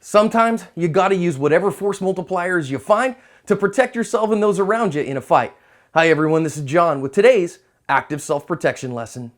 Sometimes you gotta use whatever force multipliers you find to protect yourself and those around you in a fight. Hi everyone, this is John with today's active self-protection lesson.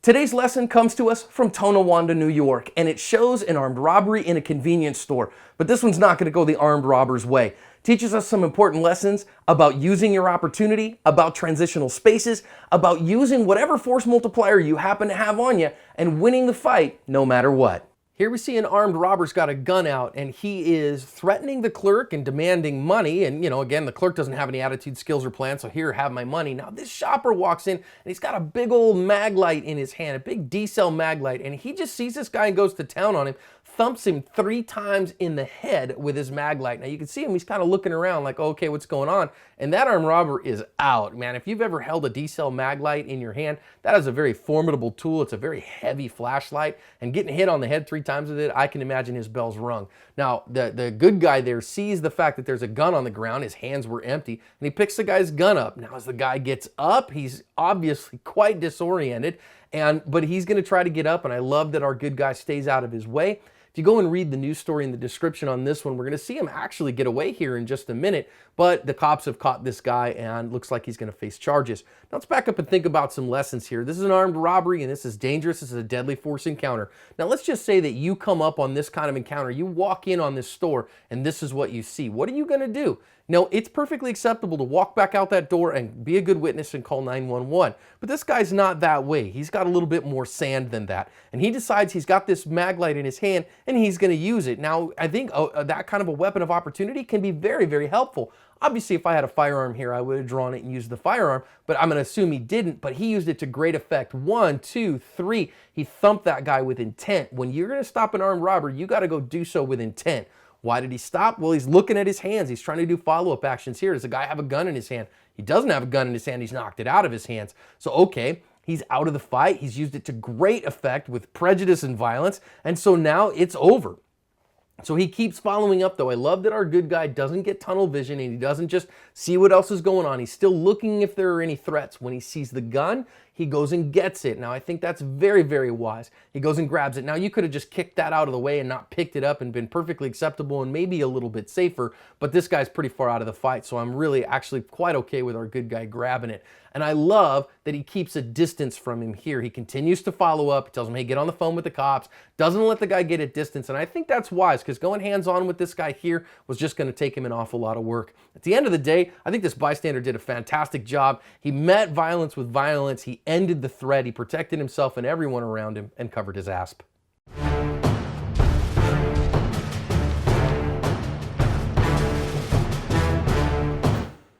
Today's lesson comes to us from Tonawanda, New York, and it shows an armed robbery in a convenience store. But this one's not going to go the armed robber's way. Teaches us some important lessons about using your opportunity, about transitional spaces, about using whatever force multiplier you happen to have on you, and winning the fight no matter what. Here we see an armed robber's got a gun out and he is threatening the clerk and demanding money. And again, the clerk doesn't have any attitude, skills, or plan, so here, have my money. Now this shopper walks in and he's got a big old mag light in his hand, a big D-cell mag light, and he just sees this guy and goes to town on him, thumps him 3 times in the head with his mag light. Now you can see him, he's kind of looking around like, okay, what's going on? And that armed robber is out, man. If you've ever held a D-cell mag light in your hand, that is a very formidable tool. It's a very heavy flashlight, and getting hit on the head 3 times with it, I can imagine his bell's rung. Now, the good guy there sees the fact that there's a gun on the ground, his hands were empty, and he picks the guy's gun up. Now, as the guy gets up, he's obviously quite disoriented, but he's gonna try to get up, and I love that our good guy stays out of his way. If you go and read the news story in the description on this one, we're going to see him actually get away here in just a minute, but the cops have caught this guy and looks like he's going to face charges. Now let's back up and think about some lessons here. This is an armed robbery and this is dangerous. This is a deadly force encounter. Now let's just say that you come up on this kind of encounter. You walk in on this store and this is what you see. What are you going to do? Now, it's perfectly acceptable to walk back out that door and be a good witness and call 911. But this guy's not that way. He's got a little bit more sand than that. And he decides he's got this mag light in his hand and he's going to use it. Now, I think that kind of a weapon of opportunity can be very, very helpful. Obviously, if I had a firearm here, I would have drawn it and used the firearm, but I'm going to assume he didn't, but he used it to great effect. 1, 2, 3. He thumped that guy with intent. When you're going to stop an armed robber, you got to go do so with intent. Why did he stop? Well, he's looking at his hands. He's trying to do follow-up actions here. Does the guy have a gun in his hand? He doesn't have a gun in his hand. He's knocked it out of his hands. So, okay, he's out of the fight. He's used it to great effect with prejudice and violence. And so now it's over. So he keeps following up, though. I love that our good guy doesn't get tunnel vision and he doesn't just see what else is going on. He's still looking if there are any threats. When he sees the gun, he goes and gets it. Now, I think that's very, very wise. He goes and grabs it. Now, you could have just kicked that out of the way and not picked it up and been perfectly acceptable and maybe a little bit safer, but this guy's pretty far out of the fight, so I'm really actually quite okay with our good guy grabbing it. And I love that he keeps a distance from him here. He continues to follow up. He tells him, hey, get on the phone with the cops. Doesn't let the guy get at distance, and I think that's wise because going hands-on with this guy here was just going to take him an awful lot of work. At the end of the day, I think this bystander did a fantastic job. He met violence with violence. He ended the threat. He protected himself and everyone around him and covered his asp.